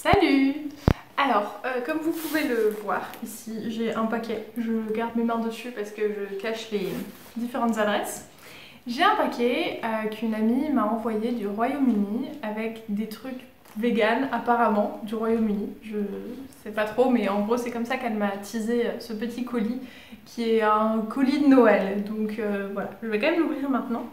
Salut! Alors, comme vous pouvez le voir ici, j'ai un paquet. Je garde mes mains dessus parce que je cache les différentes adresses. J'ai un paquet qu'une amie m'a envoyé du Royaume-Uni avec des trucs vegan apparemment du Royaume-Uni. Je sais pas trop, mais en gros c'est comme ça qu'elle m'a teasé ce petit colis qui est un colis de Noël. Donc voilà, je vais quand même l'ouvrir maintenant.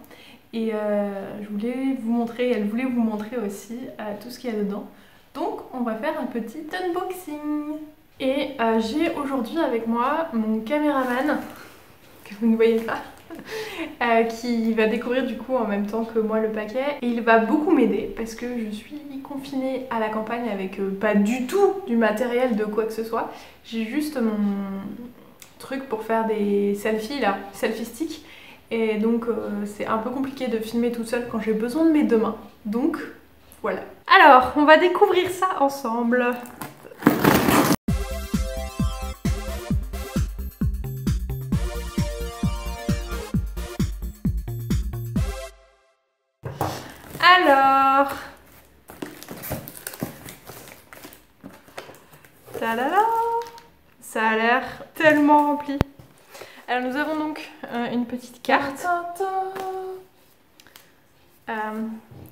Et je voulais vous montrer, elle voulait vous montrer aussi tout ce qu'il y a dedans. Donc on va faire un petit unboxing. Et j'ai aujourd'hui avec moi mon caméraman, que vous ne voyez pas, qui va découvrir du coup en même temps que moi le paquet. Et il va beaucoup m'aider parce que je suis confinée à la campagne avec pas du tout du matériel de quoi que ce soit. J'ai juste mon truc pour faire des selfies là, selfie stick. Et donc c'est un peu compliqué de filmer toute seule quand j'ai besoin de mes deux mains. Donc voilà. Alors, on va découvrir ça ensemble. Alors, tadada, ça a l'air tellement rempli. Alors nous avons donc une petite carte.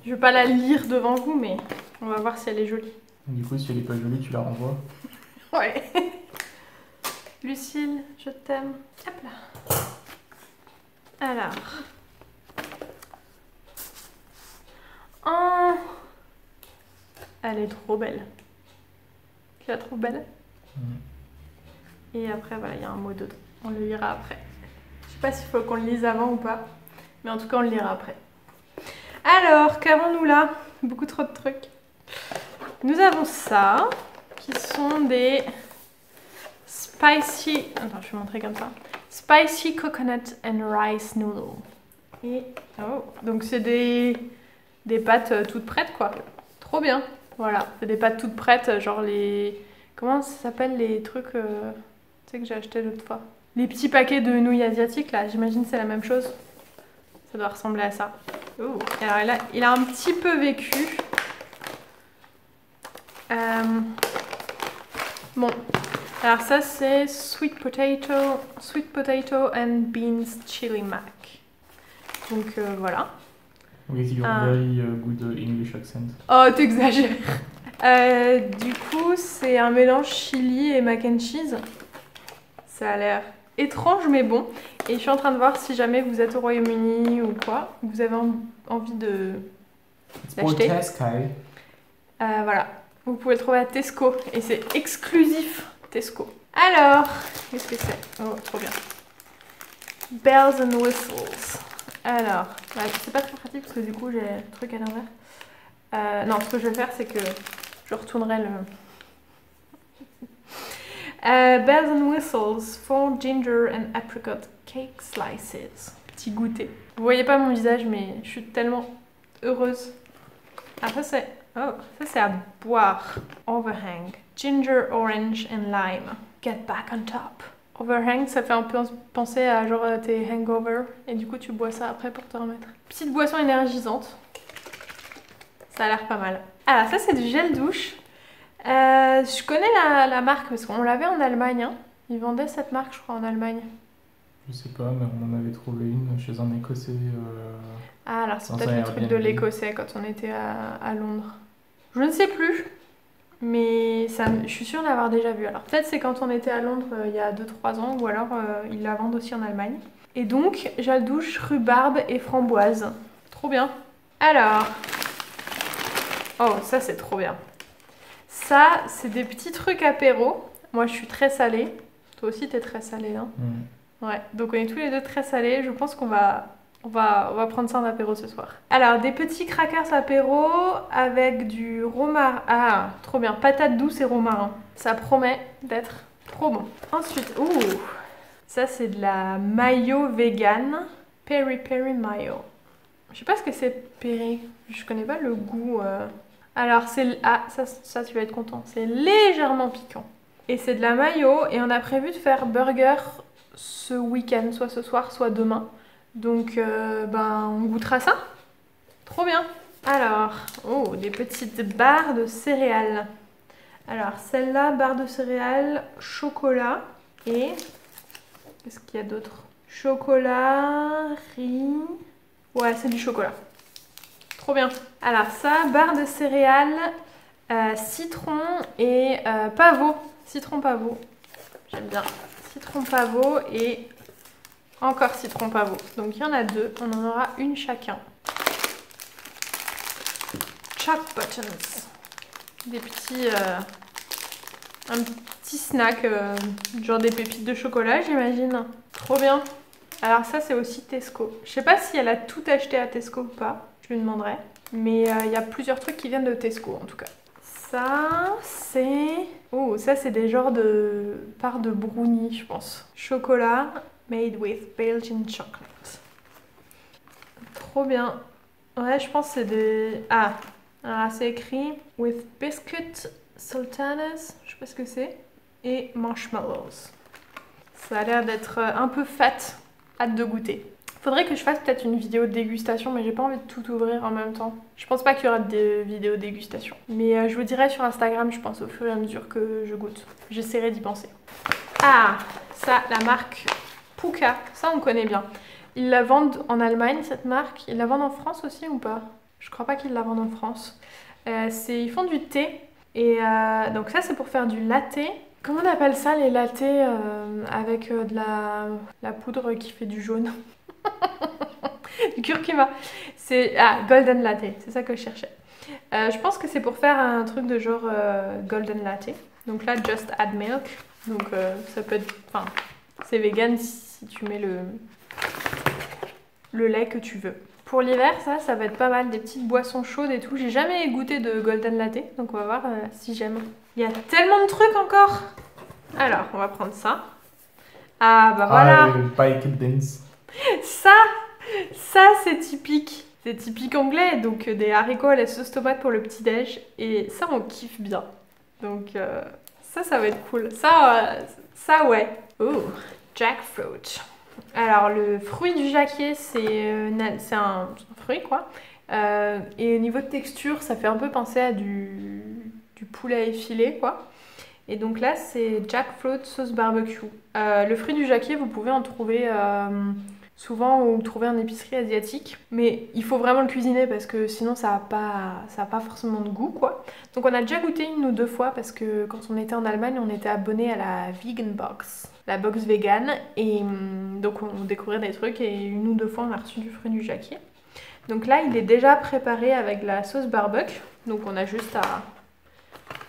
Je vais pas la lire devant vous, mais on va voir si elle est jolie. Du coup, si elle est pas jolie, tu la renvoies. Ouais. Lucille, je t'aime. Hop là. Alors. Oh. Elle est trop belle. Tu la trouves belle? Et après, voilà, il y a un mot dedans. On le lira après. Je sais pas s'il faut qu'on le lise avant ou pas. Mais en tout cas, on le lira après. Alors, qu'avons-nous là? Beaucoup trop de trucs. Nous avons ça, qui sont des spicy... Attends, je vais montrer comme ça. Spicy coconut and rice noodles. Et... Oh, donc c'est des pâtes toutes prêtes, quoi. Trop bien. Voilà, c'est des pâtes toutes prêtes, genre les... Comment ça s'appelle les trucs tu sais que j'ai acheté l'autre fois? Les petits paquets de nouilles asiatiques, là, j'imagine c'est la même chose. Ça doit ressembler à ça. Oh. Alors là, il a un petit peu vécu. Bon, alors ça c'est sweet potato and beans chili mac. Donc voilà. With your very good English accent. Oh, t'exagères. Du coup, c'est un mélange chili et mac and cheese. Ça a l'air étrange mais bon. Et je suis en train de voir si jamais vous êtes au Royaume-Uni ou quoi, vous avez envie de l'acheter. Voilà, vous pouvez le trouver à Tesco et c'est exclusif Tesco. Alors, qu'est-ce que c'est? Oh, trop bien. Bells and whistles. Alors, c'est pas très pratique parce que du coup j'ai le truc à l'envers. Non, ce que je vais faire c'est que je retournerai le... Bells and whistles for ginger and apricot cake slices. Petit goûter. Vous voyez pas mon visage, mais je suis tellement heureuse. Ah, ça c'est... Oh, ça c'est à boire. Overhang. Ginger, orange and lime. Get back on top. Overhang, ça fait un peu penser à genre tes hangover. Et du coup, tu bois ça après pour te remettre. Petite boisson énergisante. Ça a l'air pas mal. Alors, ça c'est du gel douche. Je connais la marque parce qu'on l'avait en Allemagne. Hein. Ils vendaient cette marque, je crois, en Allemagne. Je sais pas, mais on en avait trouvé une chez un Écossais. Ah, alors c'est peut-être le truc de l'Écossais quand on était à Londres. Je ne sais plus, mais ça, je suis sûre d'avoir déjà vu. Alors peut-être c'est quand on était à Londres il y a 2-3 ans, ou alors ils la vendent aussi en Allemagne. Et donc, gel douche, rhubarbe et framboise. Trop bien. Alors, oh, ça c'est trop bien. Ça, c'est des petits trucs apéro. Moi, je suis très salée. Toi aussi, t'es très salée, hein? Ouais, donc on est tous les deux très salés. Je pense qu'on va prendre ça en apéro ce soir. Alors, des petits crackers apéro avec du romarin. Ah, trop bien. Patates douces et romarin. Ça promet d'être trop bon. Ensuite, ouh, ça c'est de la mayo vegan. Peri peri mayo. Je sais pas ce que c'est peri. Je connais pas le goût. Alors, c'est... Ah, ça tu vas être content. C'est légèrement piquant. Et c'est de la mayo. Et on a prévu de faire burger ce week-end, soit ce soir, soit demain. Donc, on goûtera ça. Trop bien. Alors, oh, des petites barres de céréales. Alors celle-là, barre de céréales, chocolat et... Qu'est-ce qu'il y a d'autre? Chocolat, riz... Ouais, c'est du chocolat. Trop bien. Alors ça, barre de céréales, citron et pavot. Citron pavot. J'aime bien. Citron pavot et encore citron pavot. Donc il y en a 2. On en aura une chacun. Choc buttons. Des petits... un petit snack, genre des pépites de chocolat, j'imagine. Trop bien. Alors ça, c'est aussi Tesco. Je sais pas si elle a tout acheté à Tesco ou pas. Je lui demanderai. Mais il y a plusieurs trucs qui viennent de Tesco, en tout cas. Ça, c'est... Oh, ça, c'est des genres de... parts de brownie, je pense. Chocolat made with Belgian chocolate. Trop bien. Ouais, je pense que c'est des... Ah, alors c'est écrit with biscuit sultanas, je sais pas ce que c'est, et marshmallows. Ça a l'air d'être un peu fat, hâte de goûter. Faudrait que je fasse peut-être une vidéo de dégustation, mais j'ai pas envie de tout ouvrir en même temps. Je pense pas qu'il y aura de vidéo de dégustation. Mais je vous dirai sur Instagram, je pense, au fur et à mesure que je goûte. J'essaierai d'y penser. Ah, ça, la marque Pukka, ça on connaît bien. Ils la vendent en Allemagne, cette marque. Ils la vendent en France aussi ou pas? Je crois pas qu'ils la vendent en France. Ils font du thé. Et donc ça, c'est pour faire du latte. Comment on appelle ça, les lattés avec de la poudre qui fait du jaune? Du curcuma. C'est golden latte, c'est ça que je cherchais. Je pense que c'est pour faire un truc de genre golden latte. Donc là, just add milk. Donc ça peut être... Enfin, c'est vegan si tu mets le lait que tu veux. Pour l'hiver, ça va être pas mal, des petites boissons chaudes et tout. J'ai jamais goûté de golden latte, donc on va voir si j'aime. Il y a tellement de trucs encore. Alors, on va prendre ça. Ah, bah voilà. Baked beans. Ça c'est typique. C'est typique anglais, donc des haricots à la sauce tomate pour le petit-déj. Et ça, on kiffe bien. Donc ça va être cool. Ça ouais. Oh, jackfruit. Alors, le fruit du jacquier, c'est un fruit, quoi. Et au niveau de texture, ça fait un peu penser à du poulet effilé, quoi. Et donc là, c'est jackfruit sauce barbecue. Le fruit du jacquier, vous pouvez en trouver souvent ou trouver en épicerie asiatique. Mais il faut vraiment le cuisiner parce que sinon, ça n'a pas forcément de goût, quoi. Donc on a déjà goûté 1 ou 2 fois parce que quand on était en Allemagne, on était abonné à la Vegan Box. La box vegan, et donc on découvrait des trucs et 1 ou 2 fois on a reçu du fruit du jacquier. Donc là il est déjà préparé avec la sauce barbecue, donc on a juste à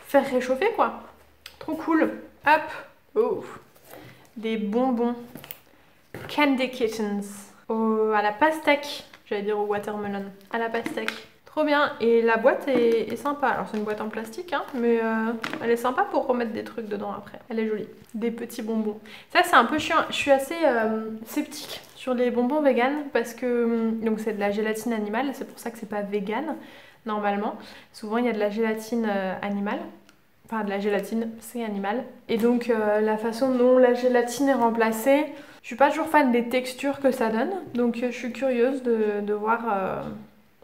faire réchauffer quoi. Trop cool. Hop. Oh. Des bonbons Candy Kittens à la pastèque, j'allais dire au watermelon, à la pastèque. Trop bien, et la boîte est sympa. Alors c'est une boîte en plastique, hein, mais elle est sympa pour remettre des trucs dedans après. Elle est jolie. Des petits bonbons. Ça c'est un peu chiant. Je suis assez sceptique sur les bonbons vegan parce que donc c'est de la gélatine animale. C'est pour ça que c'est pas vegan normalement. Souvent il y a de la gélatine animale. Enfin de la gélatine, c'est animal. Et donc la façon dont la gélatine est remplacée, je suis pas toujours fan des textures que ça donne. Donc je suis curieuse de voir...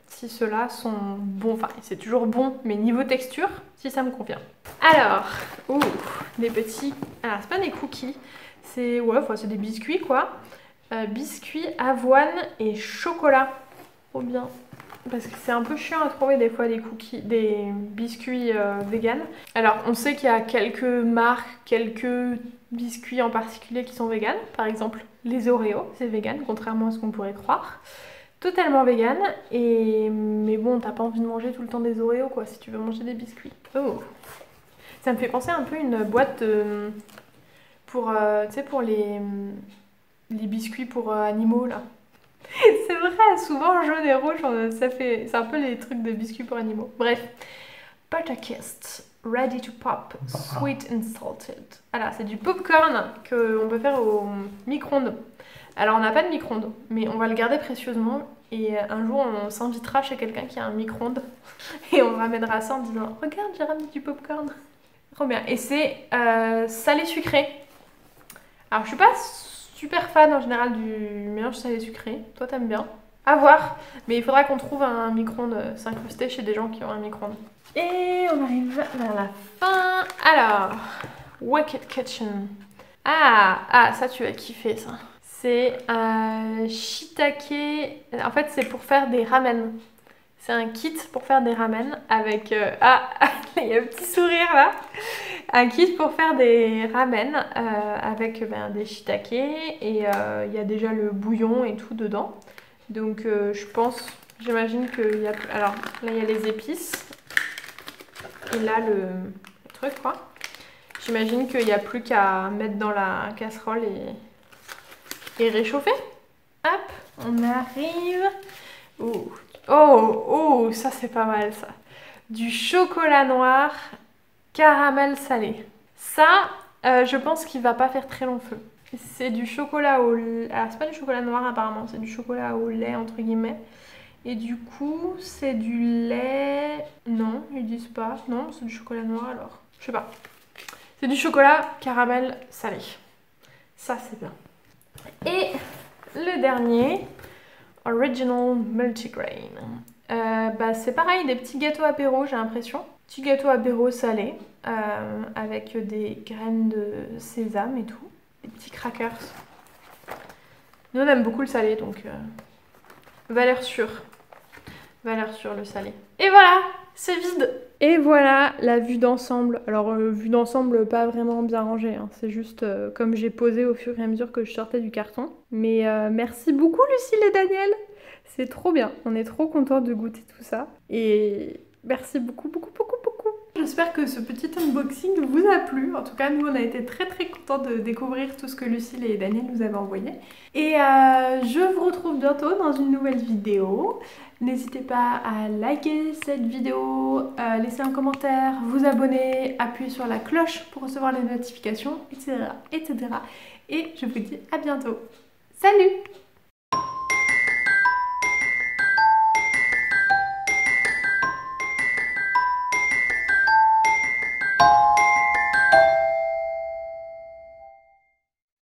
si ceux-là sont bons, enfin c'est toujours bon, mais niveau texture, si ça me convient. Alors, des petits, alors c'est pas des cookies, c'est des biscuits quoi. Biscuits, avoine et chocolat, trop bien. Parce que c'est un peu chiant à trouver des fois des biscuits vegan. Alors on sait qu'il y a quelques marques, quelques biscuits en particulier qui sont vegan. Par exemple les Oreos, c'est vegan, contrairement à ce qu'on pourrait croire. Totalement vegan, mais bon, t'as pas envie de manger tout le temps des Oreos quoi, si tu veux manger des biscuits. Oh, ça me fait penser un peu à une boîte pour, tu sais, pour les biscuits pour animaux là. C'est vrai, souvent jaune et rouge, c'est un peu les trucs de biscuits pour animaux. Bref, Butterkist, ready to pop, sweet and salted. Alors c'est du popcorn qu'on peut faire au micro-ondes. Alors on n'a pas de micro-ondes, mais on va le garder précieusement et un jour on s'invitera chez quelqu'un qui a un micro-ondes et on ramènera ça en disant « Regarde, j'ai ramené du popcorn !» Trop bien. Et c'est salé sucré. Alors je suis pas super fan en général du mélange salé sucré. Toi t'aimes bien? À voir. Mais il faudra qu'on trouve un micro-ondes s'incruster chez des gens qui ont un micro-ondes. Et on arrive vers la fin. Alors, Wicked Kitchen. Ah, ça tu vas kiffer ça. C'est un shiitake. En fait, c'est pour faire des ramen. C'est un kit pour faire des ramen avec... Ah, il y a un petit sourire là. Un kit pour faire des ramen avec des shiitake. Et il y a déjà le bouillon et tout dedans. Donc je pense, j'imagine qu'il y a... Alors là, il y a les épices. Et là, le truc quoi. J'imagine qu'il n'y a plus qu'à mettre dans la casserole et réchauffer. Hop, on arrive. Oh, ça c'est pas mal ça. Du chocolat noir caramel salé. Ça, je pense qu'il va pas faire très long feu. C'est du chocolat au lait. Alors c'est pas du chocolat noir apparemment, c'est du chocolat au lait entre guillemets. Et du coup, c'est du lait... Non, ils disent pas. Non, c'est du chocolat noir alors. Je sais pas. C'est du chocolat caramel salé. Ça, c'est bien. Et le dernier, Original Multigrain. C'est pareil, des petits gâteaux apéro, j'ai l'impression. Petits gâteaux apéro salés, avec des graines de sésame et tout. Des petits crackers. Nous, on aime beaucoup le salé, donc valeur sûre. Valeur sûre, le salé. Et voilà, c'est vide. Et voilà la vue d'ensemble. Alors, vue d'ensemble pas vraiment bien rangée, hein. C'est juste comme j'ai posé au fur et à mesure que je sortais du carton. Mais merci beaucoup Lucille et Daniel. C'est trop bien. On est trop contents de goûter tout ça. Et merci beaucoup. J'espère que ce petit unboxing vous a plu. En tout cas, nous, on a été très contents de découvrir tout ce que Lucille et Daniel nous avaient envoyé. Et je vous retrouve bientôt dans une nouvelle vidéo. N'hésitez pas à liker cette vidéo, laisser un commentaire, vous abonner, appuyer sur la cloche pour recevoir les notifications, etc. Et je vous dis à bientôt. Salut!